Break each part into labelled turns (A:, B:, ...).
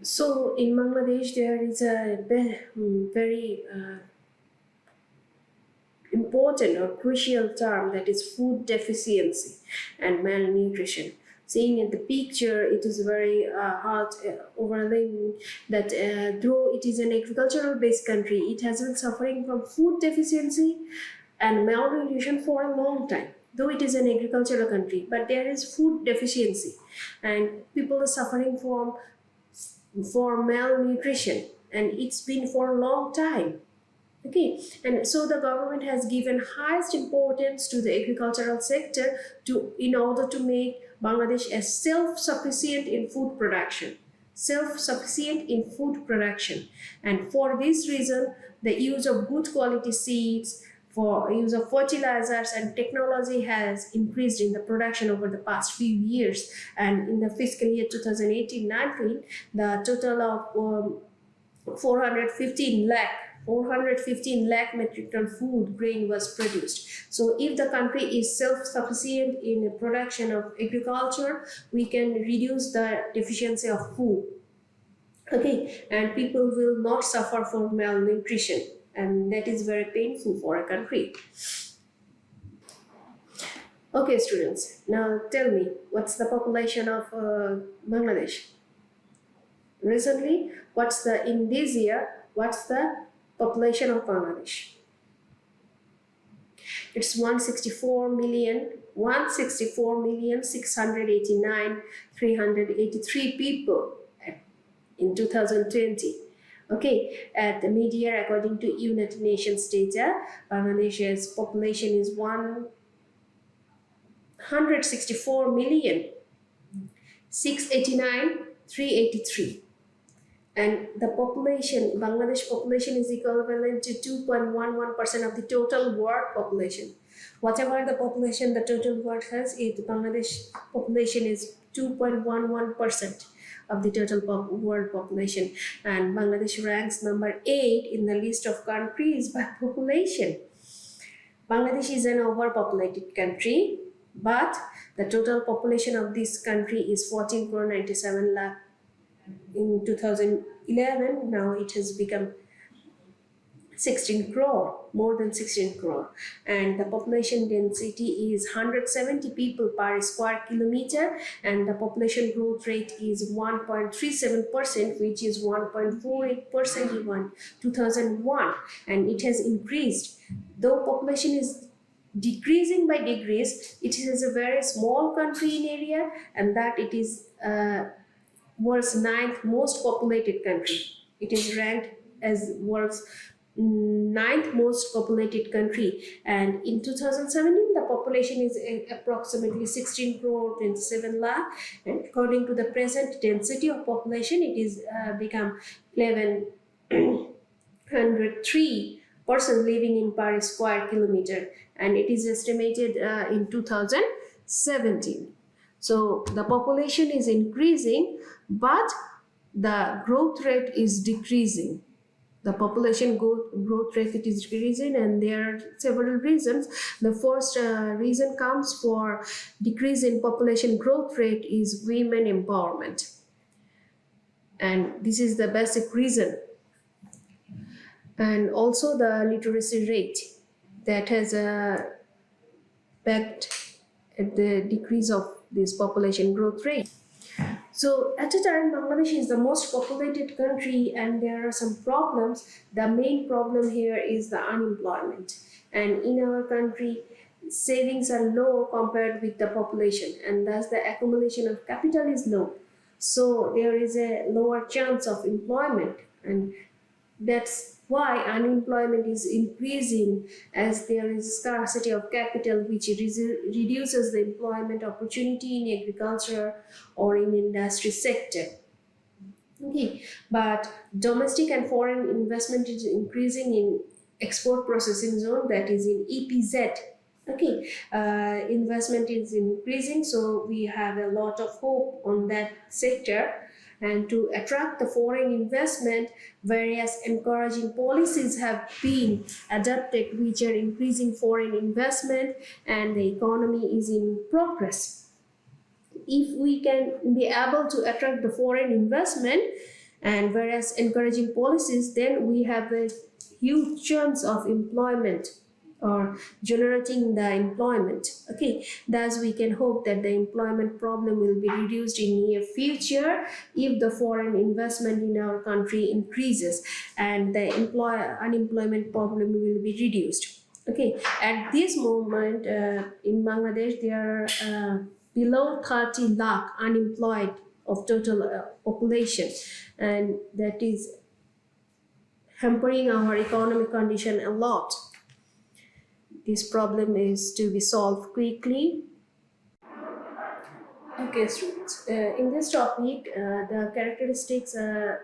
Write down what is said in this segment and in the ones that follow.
A: So in Bangladesh, there is a very important or crucial term, that is food deficiency and malnutrition. Seeing at the picture, it is very hard overlaying that though it is an agricultural based country, it has been suffering from food deficiency and malnutrition for a long time. Though it is an agricultural country, but there is food deficiency, and people are suffering from for malnutrition, and it's been for a long time. Okay, and so the government has given highest importance to the agricultural sector in order to make Bangladesh as self-sufficient in food production. Self-sufficient in food production. And for this reason, the use of good quality seeds, for use of fertilizers and technology has increased in the production over the past few years. And in the fiscal year 2018-19, the total of 415 lakh metric ton food grain was produced. So if the country is self-sufficient in the production of agriculture, we can reduce the deficiency of food. Okay, and people will not suffer from malnutrition, and that is very painful for a country. Okay, students, now tell me, what's the population of Bangladesh? Recently, in this year, what's the population of Bangladesh? It's 164,689,383 people in 2020. Okay, at the mid-year, according to United Nations data, Bangladesh's population is 164,689,383. And the population, Bangladesh population is equivalent to 2.11% of the total world population. Whatever the population the total world has, Bangladesh population is 2.11% of the total world population. And Bangladesh ranks number 8 in the list of countries by population. Bangladesh is an overpopulated country, but the total population of this country is 14.97 lakh. In 2011, now it has become 16 crore, more than 16 crore. And the population density is 170 people per square kilometer, and the population growth rate is 1.37%, which is 1.48% in 2001, and it has increased. Though population is decreasing by degrees, it is a very small country in area, and that it is world's 9th most populated country. It is ranked as world's 9th most populated country, and in 2017 the population is approximately 16 crore 27 lakh, and according to the present density of population, it is become 1103 person living in per square kilometer, and it is estimated in 2017. So the population is increasing, but the growth rate is decreasing. The population growth rate is decreasing, and there are several reasons. The first reason comes for decrease in population growth rate is women empowerment, and this is the basic reason. And also the literacy rate that has backed at the decrease of this population growth rate. So at a time, Bangladesh is the most populated country, and there are some problems. The main problem here is the unemployment, and in our country, savings are low compared with the population, and thus the accumulation of capital is low. So there is a lower chance of employment, and that's why unemployment is increasing, as there is scarcity of capital, which reduces the employment opportunity in agriculture or in industry sector. Okay, but domestic and foreign investment is increasing in export processing zone, that is in EPZ. Okay, investment is increasing, so we have a lot of hope on that sector. And to attract the foreign investment, various encouraging policies have been adopted, which are increasing foreign investment, and the economy is in progress. If we can be able to attract the foreign investment, And whereas encouraging policies, then we have a huge chunks of employment or generating the employment. Okay, thus we can hope that the employment problem will be reduced in near future if the foreign investment in our country increases, and the unemployment problem will be reduced. Okay, at this moment in Bangladesh there are below 30 lakh unemployed of total population, and that is hampering our economic condition a lot. This problem is to be solved quickly. Okay, students. In this topic, the characteristics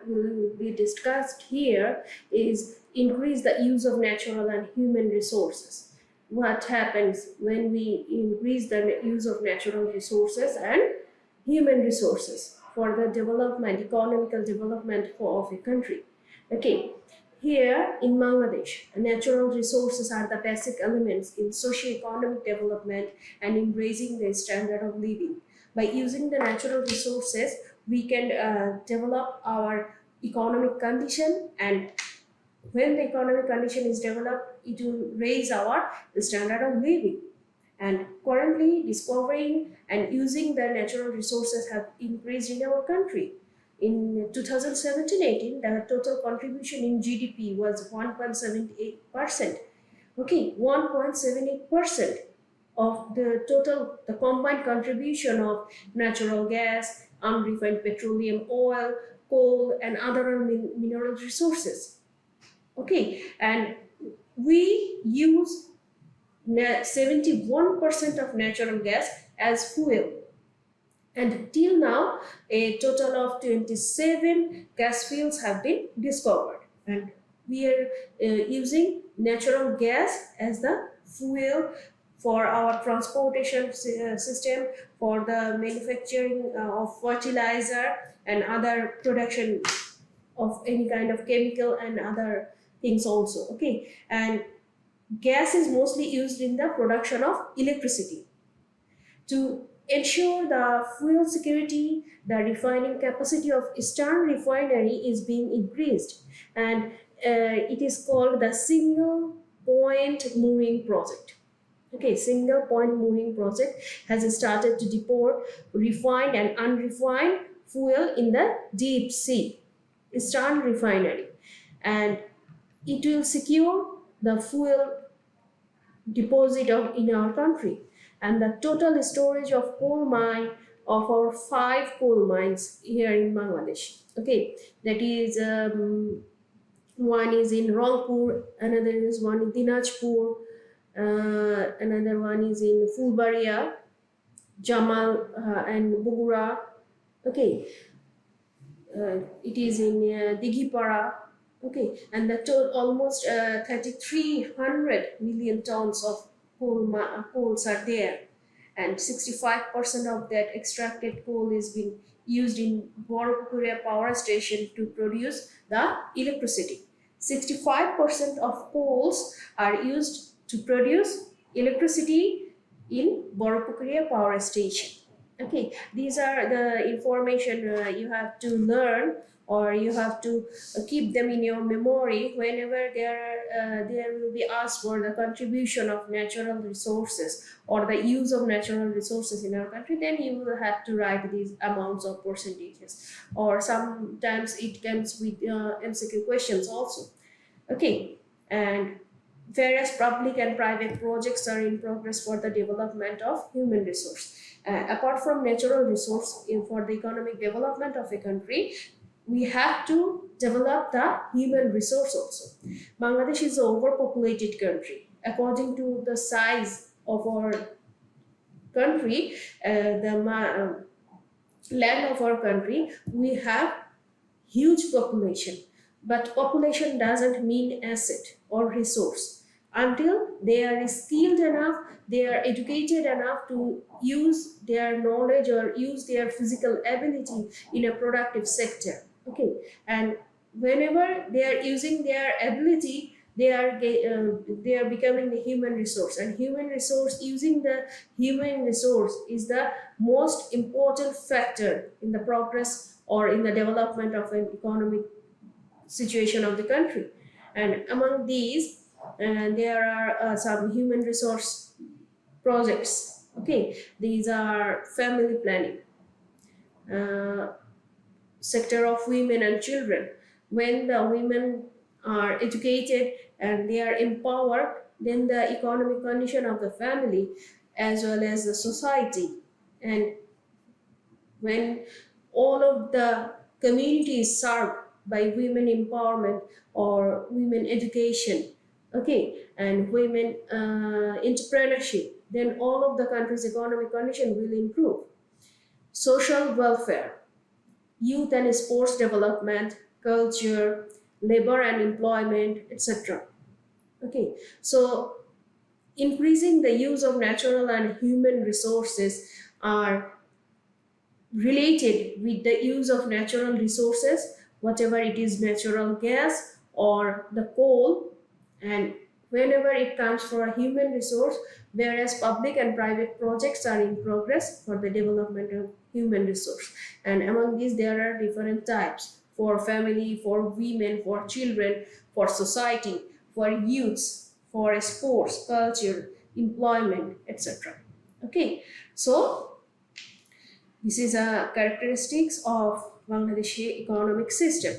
A: will be discussed here is increase the use of natural and human resources. What happens when we increase the use of natural resources and human resources for the development, economical development of a country? Okay, here in Bangladesh, natural resources are the basic elements in socio-economic development and in raising the standard of living. By using the natural resources, we can develop our economic condition, and when the economic condition is developed, it will raise our standard of living. And currently, discovering and using the natural resources have increased in our country. In 2017-18, the total contribution in GDP was 1.78%. Okay, 1.78% of the total, the combined contribution of natural gas, unrefined petroleum oil, coal, and other mineral resources. Okay, and we use 71% of natural gas as fuel. And till now, a total of 27 gas fields have been discovered. And we are using natural gas as the fuel for our transportation system, for the manufacturing of fertilizer and other production of any kind of chemical and other things also. Okay, and gas is mostly used in the production of electricity. To ensure the fuel security, the refining capacity of Eastern Refinery is being increased, and it is called the single point mooring project. Okay, single point mooring project has started to depot refined and unrefined fuel in the deep sea, Eastern Refinery, and it will secure the fuel deposit in our country. And the total storage of coal mine of our 5 coal mines here in Bangladesh. Okay, that is one is in Rangpur, another is one in Dinajpur, another one is in Fulbaria, Jamal, and Bogura. Okay, it is in Dighipara. Okay, and the total almost 3,300 million tons of coals are there, and 65% of that extracted coal is being used in Boropukuria power station to produce the electricity. 65% of coals are used to produce electricity in Boropukuria power station. Okay, these are the information you have to learn, or you have to keep them in your memory whenever there will be asked for the contribution of natural resources or the use of natural resources in our country. Then you will have to write these amounts of percentages, or sometimes it comes with MCQ questions also. Okay, and various public and private projects are in progress for the development of human resource. Apart from natural resource, for the economic development of a country, we have to develop the human resource also. Bangladesh is an overpopulated country. According to the size of our country, the land of our country, we have huge population. But population doesn't mean asset or resource. Until they are skilled enough, they are educated enough to use their knowledge or use their physical ability in a productive sector. Okay, and whenever they are using their ability, they are becoming the human resource, and human resource, using the human resource is the most important factor in the progress or in the development of an economic situation of the country. And among these, there are some human resource projects. Okay, these are family planning, uh, sector of women and children. When the women are educated and they are empowered, then the economic condition of the family as well as the society, and when all of the community is served by women empowerment or women education, okay, and women entrepreneurship, then all of the country's economic condition will improve. Social welfare, youth and sports development, culture, labor and employment, etc. Okay, so increasing the use of natural and human resources are related with the use of natural resources, whatever it is natural gas or the coal, and whenever it comes for a human resource, whereas public and private projects are in progress for the development of human resource. And among these, there are different types for family, for women, for children, for society, for youths, for sports, culture, employment, etc. Okay, so this is a characteristics of Bangladeshi economic system.